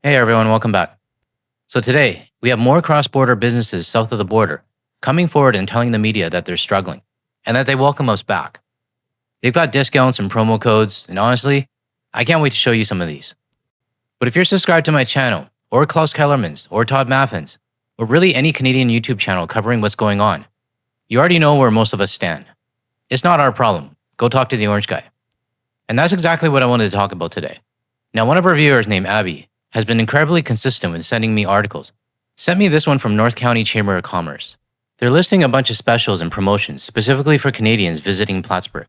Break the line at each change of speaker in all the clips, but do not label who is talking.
Hey everyone, welcome back. So today, we have more cross-border businesses south of the border coming forward and telling the media that they're struggling and that they welcome us back. They've got discounts and promo codes, and honestly, I can't wait to show you some of these. But if you're subscribed to my channel, or Klaus Kellerman's, or Todd Maffin's, or really any Canadian YouTube channel covering what's going on, you already know where most of us stand. It's not our problem. Go talk to the orange guy. And that's exactly what I wanted to talk about today. Now, one of our viewers named Abby has been incredibly consistent with sending me articles. Sent me this one from North County Chamber of Commerce. They're listing a bunch of specials and promotions specifically for Canadians visiting Plattsburgh.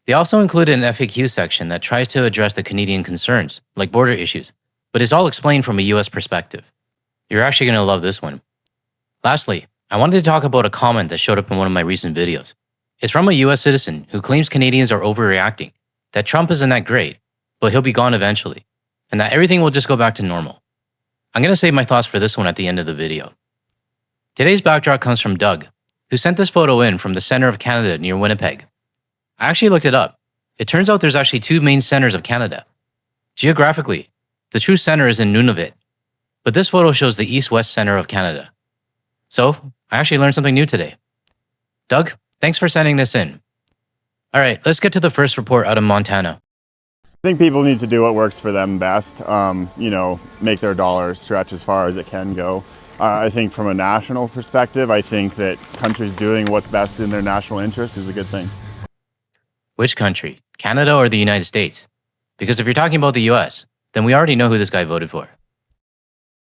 They also included an FAQ section that tries to address the Canadian concerns, like border issues, but it's all explained from a US perspective. You're actually going to love this one. Lastly, I wanted to talk about a comment that showed up in one of my recent videos. It's from a US citizen who claims Canadians are overreacting, that Trump isn't that great, but he'll be gone eventually, and that everything will just go back to normal. I'm going to save my thoughts for this one at the end of the video. Today's backdrop comes from Doug, who sent this photo in from the center of Canada near Winnipeg. I actually looked it up. It turns out there's actually two main centers of Canada. Geographically, the true center is in Nunavut, but this photo shows the east-west center of Canada. So, I actually learned something new today. Doug, thanks for sending this in. All right, let's get to the first report out of Montana.
I think people need to do what works for them best, make their dollar stretch as far as it can go. I think from a national perspective, I think that countries doing what's best in their national interest is a good thing.
Which country, Canada or the United States? Because if you're talking about the US, then we already know who this guy voted for.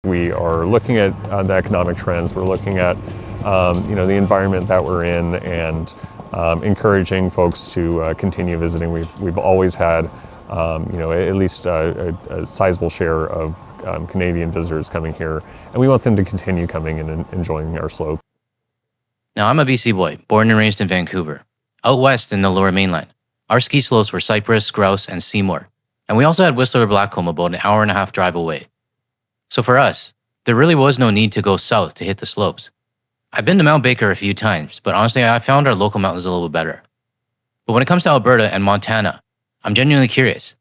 We are looking at the economic trends. We're looking at the environment that we're in, and encouraging folks to continue visiting. We've always had at least a sizable share of Canadian visitors coming here, and we want them to continue coming and enjoying our slope.
Now, I'm a BC boy, born and raised in Vancouver. Out west in the Lower Mainland, our ski slopes were Cypress, Grouse, and Seymour, and we also had Whistler Blackcomb about an hour and a half drive away. So for us, there really was no need to go south to hit the slopes. I've been to Mount Baker a few times, but honestly, I found our local mountains a little better. But when it comes to Alberta and Montana, I'm genuinely curious.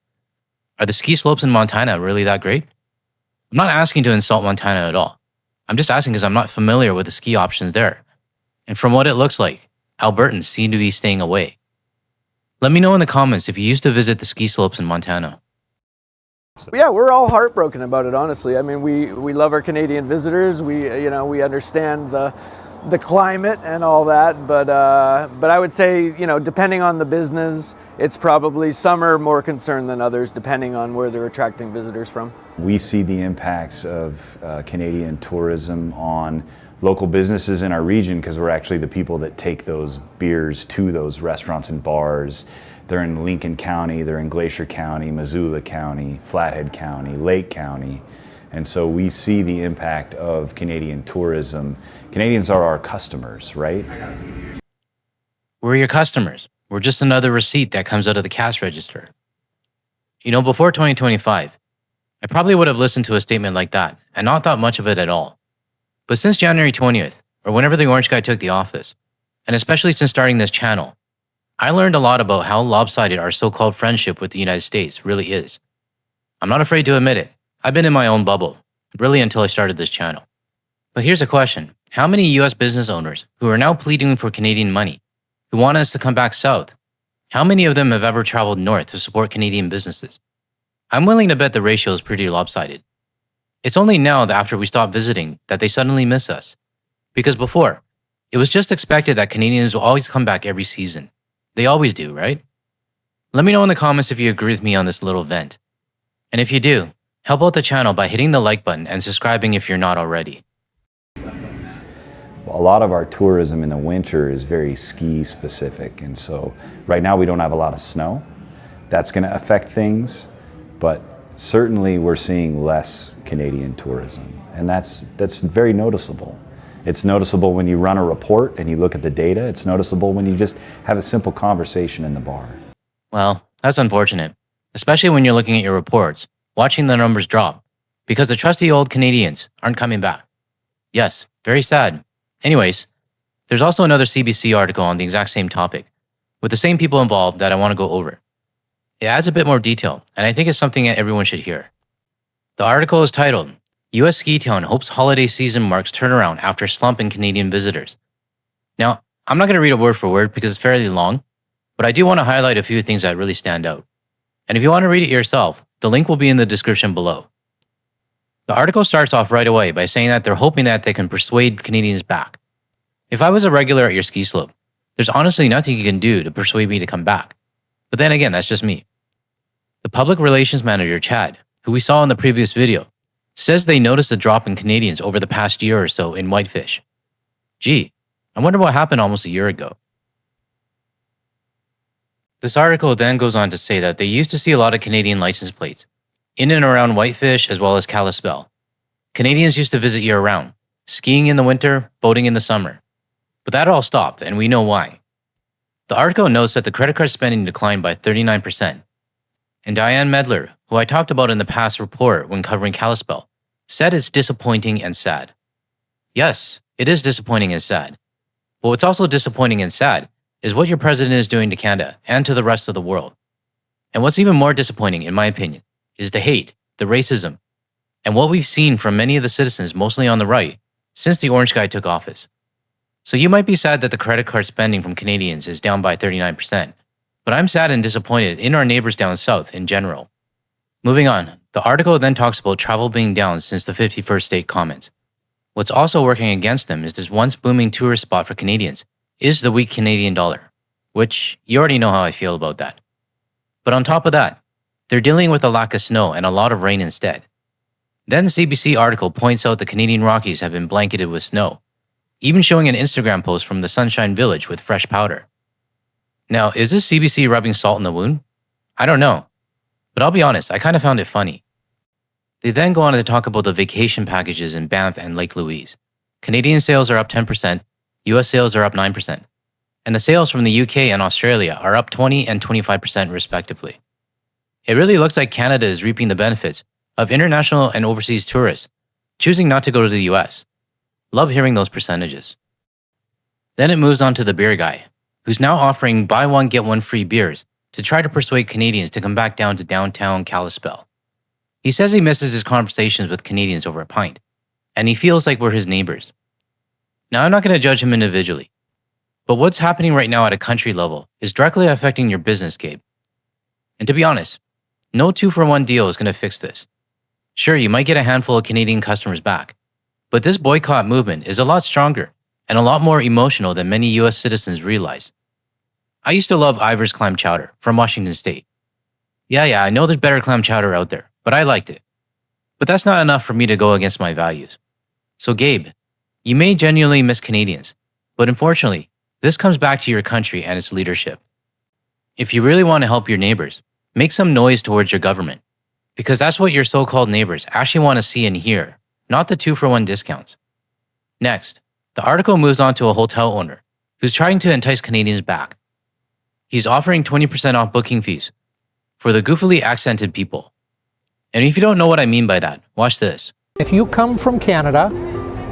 Are the ski slopes in Montana really that great? I'm not asking to insult Montana at all. I'm just asking because I'm not familiar with the ski options there. And from what it looks like, Albertans seem to be staying away. Let me know in the comments if you used to visit the ski slopes in Montana.
Yeah, we're all heartbroken about it, honestly. I mean, we love our Canadian visitors. We understand the climate and all that, but I would say, depending on the business, it's probably some are more concerned than others, depending on where they're attracting visitors from.
We see the impacts of Canadian tourism on local businesses in our region because we're actually the people that take those beers to those restaurants and bars. They're in Lincoln County, they're in Glacier County, Missoula County, Flathead County, Lake County. And so we see the impact of Canadian tourism. Canadians are our customers, right?
We're your customers. We're just another receipt that comes out of the cash register. Before 2025, I probably would have listened to a statement like that and not thought much of it at all. But since January 20th, or whenever the orange guy took the office, and especially since starting this channel, I learned a lot about how lopsided our so-called friendship with the United States really is. I'm not afraid to admit it. I've been in my own bubble, really until I started this channel. But here's a question. How many US business owners who are now pleading for Canadian money, who want us to come back south, how many of them have ever traveled north to support Canadian businesses? I'm willing to bet the ratio is pretty lopsided. It's only now that after we stop visiting that they suddenly miss us. Because before, it was just expected that Canadians will always come back every season. They always do, right? Let me know in the comments if you agree with me on this little vent. And if you do, help out the channel by hitting the like button and subscribing if you're not already.
A lot of our tourism in the winter is very ski specific, and so right now we don't have a lot of snow. That's going to affect things, but certainly we're seeing less Canadian tourism, and that's very noticeable. It's noticeable when you run a report and you look at the data. It's noticeable when you just have a simple conversation in the bar.
Well, that's unfortunate, especially when you're looking at your reports, watching the numbers drop, because the trusty old Canadians aren't coming back. Yes, very sad. Anyways, there's also another CBC article on the exact same topic, with the same people involved that I want to go over. It adds a bit more detail, and I think it's something that everyone should hear. The article is titled, U.S. Ski Town Hopes Holiday Season Marks Turnaround After Slump in Canadian Visitors. Now, I'm not going to read it word for word because it's fairly long, but I do want to highlight a few things that really stand out. And if you want to read it yourself, the link will be in the description below. The article starts off right away by saying that they're hoping that they can persuade Canadians back. If I was a regular at your ski slope, there's honestly nothing you can do to persuade me to come back. But then again, that's just me. The public relations manager, Chad, who we saw in the previous video, says they noticed a drop in Canadians over the past year or so in Whitefish. Gee, I wonder what happened almost a year ago. This article then goes on to say that they used to see a lot of Canadian license plates in and around Whitefish as well as Kalispell. Canadians used to visit year-round, skiing in the winter, boating in the summer. But that all stopped, and we know why. The article notes that the credit card spending declined by 39%. And Diane Medler, who I talked about in the past report when covering Kalispell, said it's disappointing and sad. Yes, it is disappointing and sad. But what's also disappointing and sad is what your president is doing to Canada and to the rest of the world. And what's even more disappointing, in my opinion, is the hate, the racism, and what we've seen from many of the citizens, mostly on the right, since the orange guy took office. So you might be sad that the credit card spending from Canadians is down by 39%, but I'm sad and disappointed in our neighbors down south in general. Moving on, the article then talks about travel being down since the 51st state comments. What's also working against them is this once booming tourist spot for Canadians is the weak Canadian dollar, which you already know how I feel about that. But on top of that, they're dealing with a lack of snow and a lot of rain instead. Then the CBC article points out the Canadian Rockies have been blanketed with snow, even showing an Instagram post from the Sunshine Village with fresh powder. Now, is this CBC rubbing salt in the wound? I don't know. But I'll be honest, I kind of found it funny. They then go on to talk about the vacation packages in Banff and Lake Louise. Canadian sales are up 10%, US sales are up 9%, and the sales from the UK and Australia are up 20 and 25% respectively. It really looks like Canada is reaping the benefits of international and overseas tourists choosing not to go to the US. Love hearing those percentages. Then it moves on to the beer guy, who's now offering buy one get one free beers to try to persuade Canadians to come back down to downtown Kalispell. He says he misses his conversations with Canadians over a pint, and he feels like we're his neighbors. Now, I'm not going to judge him individually, but what's happening right now at a country level is directly affecting your business, Gabe. And to be honest, no 2-for-1 deal is going to fix this. Sure, you might get a handful of Canadian customers back, but this boycott movement is a lot stronger and a lot more emotional than many US citizens realize. I used to love Ivar's clam chowder from Washington State. Yeah, I know there's better clam chowder out there, but I liked it. But that's not enough for me to go against my values. So Gabe, you may genuinely miss Canadians, but unfortunately, this comes back to your country and its leadership. If you really want to help your neighbors, make some noise towards your government, because that's what your so-called neighbors actually want to see and hear, not the 2-for-1 discounts. Next, the article moves on to a hotel owner who's trying to entice Canadians back. He's offering 20% off booking fees for the goofily accented people. And if you don't know what I mean by that, watch this.
If you come from Canada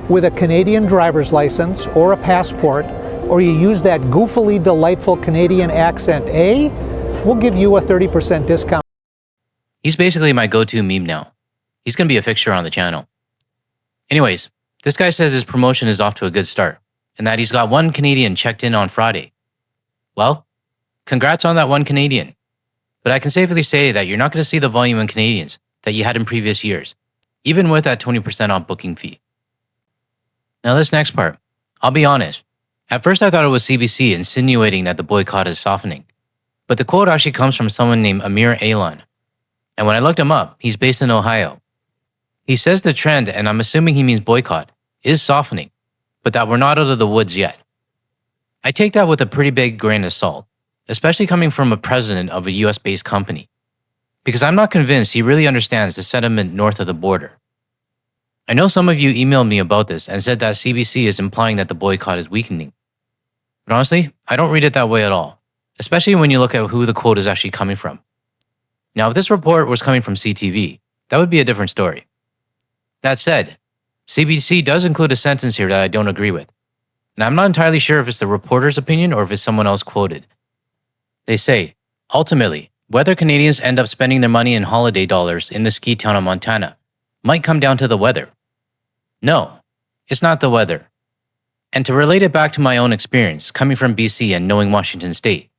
with a Canadian driver's license or a passport, or you use that goofily delightful Canadian accent, we'll give you a 30% discount.
He's basically my go-to meme now. He's going to be a fixture on the channel. Anyways, this guy says his promotion is off to a good start, and that he's got one Canadian checked in on Friday. Well, congrats on that one Canadian. But I can safely say that you're not going to see the volume in Canadians that you had in previous years, even with that 20% off booking fee. Now this next part, I'll be honest. At first I thought it was CBC insinuating that the boycott is softening, but the quote actually comes from someone named Amir Alan. And when I looked him up, he's based in Ohio. He says the trend, and I'm assuming he means boycott, is softening, but that we're not out of the woods yet. I take that with a pretty big grain of salt, especially coming from a president of a US-based company, because I'm not convinced he really understands the sentiment north of the border. I know some of you emailed me about this and said that CBC is implying that the boycott is weakening. But honestly, I don't read it that way at all, especially when you look at who the quote is actually coming from. Now, if this report was coming from CTV, that would be a different story. That said, CBC does include a sentence here that I don't agree with, and I'm not entirely sure if it's the reporter's opinion or if it's someone else quoted. They say, ultimately, whether Canadians end up spending their money in holiday dollars in the ski town of Montana might come down to the weather. No, it's not the weather. And to relate it back to my own experience, coming from BC and knowing Washington State,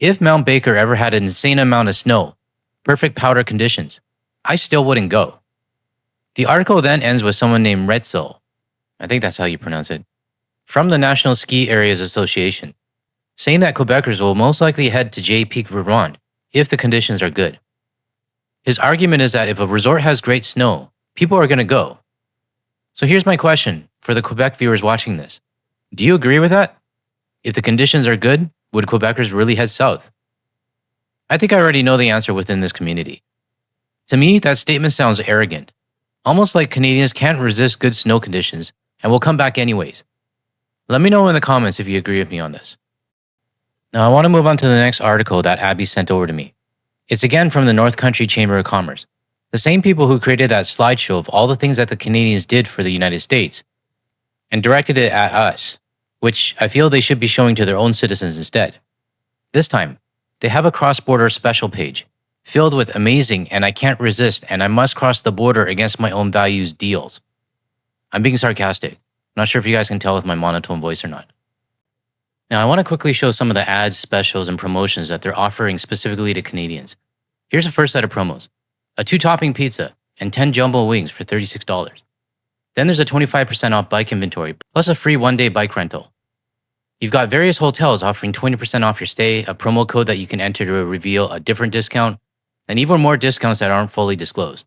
if Mount Baker ever had an insane amount of snow, perfect powder conditions, I still wouldn't go. The article then ends with someone named Retzel, I think that's how you pronounce it, from the National Ski Areas Association, saying that Quebecers will most likely head to Jay Peak, Vermont, if the conditions are good. His argument is that if a resort has great snow, people are going to go. So here's my question for the Quebec viewers watching this. Do you agree with that? If the conditions are good, would Quebecers really head south? I think I already know the answer within this community. To me, that statement sounds arrogant, almost like Canadians can't resist good snow conditions and will come back anyways. Let me know in the comments if you agree with me on this. Now I want to move on to the next article that Abby sent over to me. It's again from the North Country Chamber of Commerce, the same people who created that slideshow of all the things that the Canadians did for the United States and directed it at us, which I feel they should be showing to their own citizens instead. This time, they have a cross-border special page filled with amazing and I can't resist and I must cross the border against my own values deals. I'm being sarcastic. Not sure if you guys can tell with my monotone voice or not. Now, I want to quickly show some of the ads, specials, and promotions that they're offering specifically to Canadians. Here's the first set of promos. A 2-topping pizza and 10 jumbo wings for $36. Then there's a 25% off bike inventory, plus a free 1-day bike rental. You've got various hotels offering 20% off your stay, a promo code that you can enter to reveal a different discount, and even more discounts that aren't fully disclosed.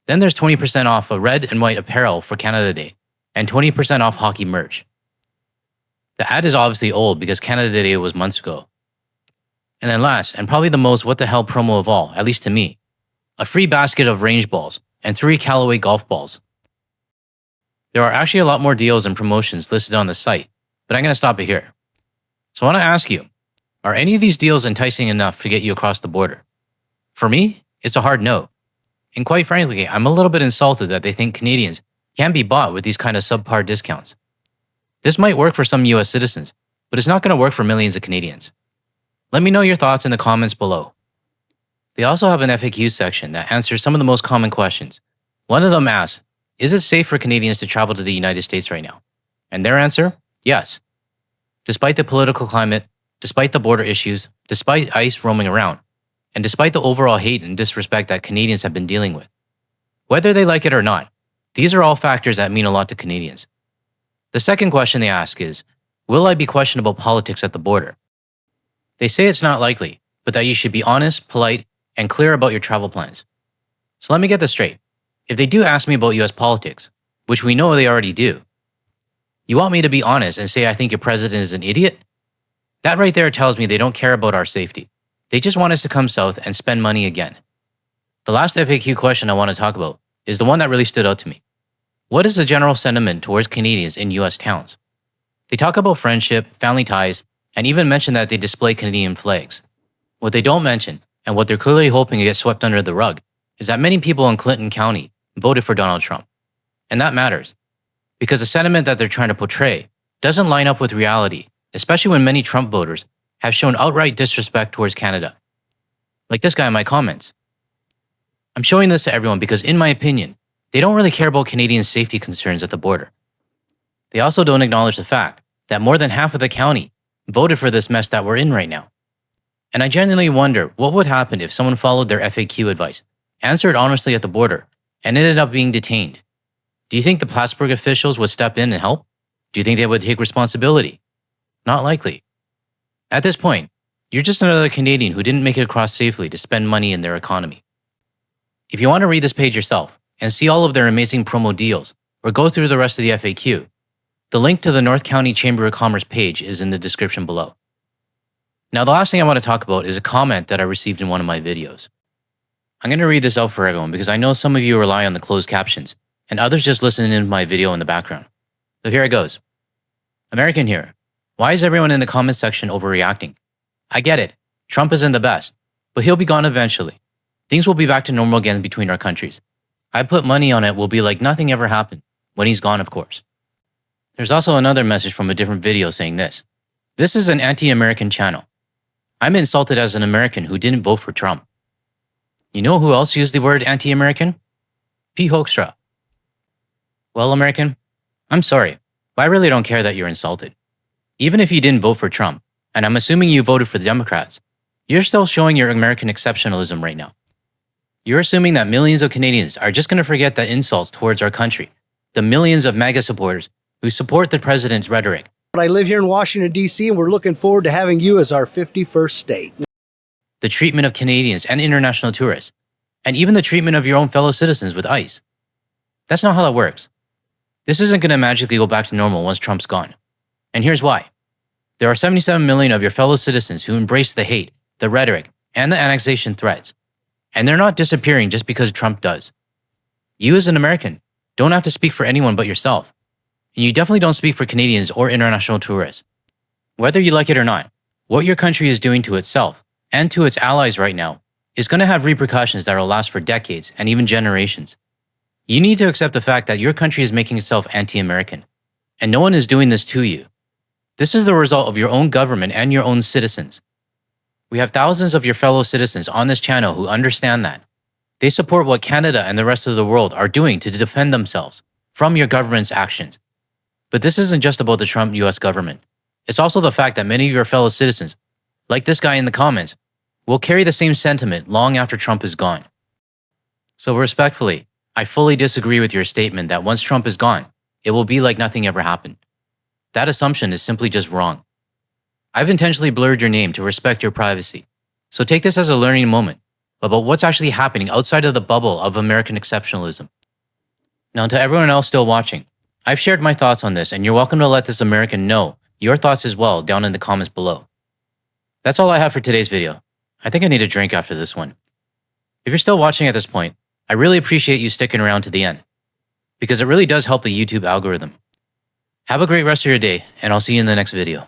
Then there's 20% off a red and white apparel for Canada Day, and 20% off hockey merch. The ad is obviously old because Canada Day was months ago. And then last, and probably the most what the hell promo of all, at least to me, a free basket of range balls and 3 Callaway golf balls. There are actually a lot more deals and promotions listed on the site, but I'm going to stop it here. So I want to ask you, are any of these deals enticing enough to get you across the border? For me, it's a hard no. And quite frankly, I'm a little bit insulted that they think Canadians can be bought with these kind of subpar discounts. This might work for some US citizens, but it's not going to work for millions of Canadians. Let me know your thoughts in the comments below. They also have an FAQ section that answers some of the most common questions. One of them asks, is it safe for Canadians to travel to the United States right now? And their answer, yes. Despite the political climate, despite the border issues, despite ICE roaming around, and despite the overall hate and disrespect that Canadians have been dealing with. Whether they like it or not, these are all factors that mean a lot to Canadians. The second question they ask is, will I be questionable politics at the border? They say it's not likely, but that you should be honest, polite, and clear about your travel plans. So let me get this straight. If they do ask me about US politics, which we know they already do, you want me to be honest and say I think your president is an idiot? That right there tells me they don't care about our safety. They just want us to come south and spend money again. The last FAQ question I want to talk about is the one that really stood out to me. What is the general sentiment towards Canadians in US towns? They talk about friendship, family ties, and even mention that they display Canadian flags. What they don't mention, and what they're clearly hoping to get swept under the rug, is that many people in Clinton County voted for Donald Trump. And that matters, because the sentiment that they're trying to portray doesn't line up with reality, especially when many Trump voters have shown outright disrespect towards Canada. Like this guy in my comments. I'm showing this to everyone because, in my opinion, they don't really care about Canadian safety concerns at the border. They also don't acknowledge the fact that more than half of the county voted for this mess that we're in right now. And I genuinely wonder what would happen if someone followed their FAQ advice, answered honestly at the border, and ended up being detained. Do you think the Plattsburgh officials would step in and help? Do you think they would take responsibility? Not likely. At this point, you're just another Canadian who didn't make it across safely to spend money in their economy. If you want to read this page yourself and see all of their amazing promo deals, or go through the rest of the FAQ, the link to the North County Chamber of Commerce page is in the description below. Now, the last thing I want to talk about is a comment that I received in one of my videos. I'm going to read this out for everyone because I know some of you rely on the closed captions and others just listen in my video in the background. So here it goes. American here. Why is everyone in the comment section overreacting? I get it. Trump isn't the best, but he'll be gone eventually. Things will be back to normal again between our countries. I put money on it will be like nothing ever happened, when he's gone, of course. There's also another message from a different video saying this. This is an anti-American channel. I'm insulted as an American who didn't vote for Trump. You know who else used the word anti-American? P. Hoekstra. Well, American, I'm sorry, but I really don't care that you're insulted. Even if you didn't vote for Trump, and I'm assuming you voted for the Democrats, you're still showing your American exceptionalism right now. You're assuming that millions of Canadians are just going to forget the insults towards our country, the millions of MAGA supporters who support the president's rhetoric.
I live here in Washington, D.C., and we're looking forward to having you as our 51st state.
The treatment of Canadians and international tourists, and even the treatment of your own fellow citizens with ICE. That's not how that works. This isn't going to magically go back to normal once Trump's gone. And here's why. There are 77 million of your fellow citizens who embrace the hate, the rhetoric, and the annexation threats. And they're not disappearing just because Trump does. You as an American don't have to speak for anyone but yourself. And you definitely don't speak for Canadians or international tourists. Whether you like it or not, what your country is doing to itself and to its allies right now is going to have repercussions that will last for decades and even generations. You need to accept the fact that your country is making itself anti-American, and no one is doing this to you. This is the result of your own government and your own citizens. We have thousands of your fellow citizens on this channel who understand that. They support what Canada and the rest of the world are doing to defend themselves from your government's actions. But this isn't just about the Trump US government. It's also the fact that many of your fellow citizens, like this guy in the comments, will carry the same sentiment long after Trump is gone. So respectfully, I fully disagree with your statement that once Trump is gone, it will be like nothing ever happened. That assumption is simply just wrong. I've intentionally blurred your name to respect your privacy. So take this as a learning moment about what's actually happening outside of the bubble of American exceptionalism. Now, to everyone else still watching, I've shared my thoughts on this, and you're welcome to let this American know your thoughts as well down in the comments below. That's all I have for today's video. I think I need a drink after this one. If you're still watching at this point, I really appreciate you sticking around to the end, because it really does help the YouTube algorithm. Have a great rest of your day, and I'll see you in the next video.